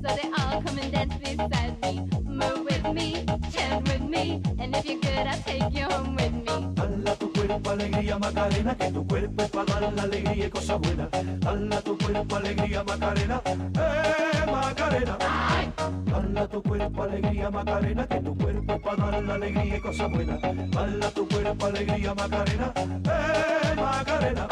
So they all come and dance beside me. Move with me, chant with me, and if you're good, I'll take you home with me. Dala tu cuerpo alegría Macarena, que tu cuerpo es para dar la alegría y cosas buenas. Dala tu cuerpo alegría Macarena, Macarena. Dala tu cuerpo alegría Macarena, que tu cuerpo es para dar la alegría y cosas buenas. Dala tu cuerpo alegría Macarena, Macarena.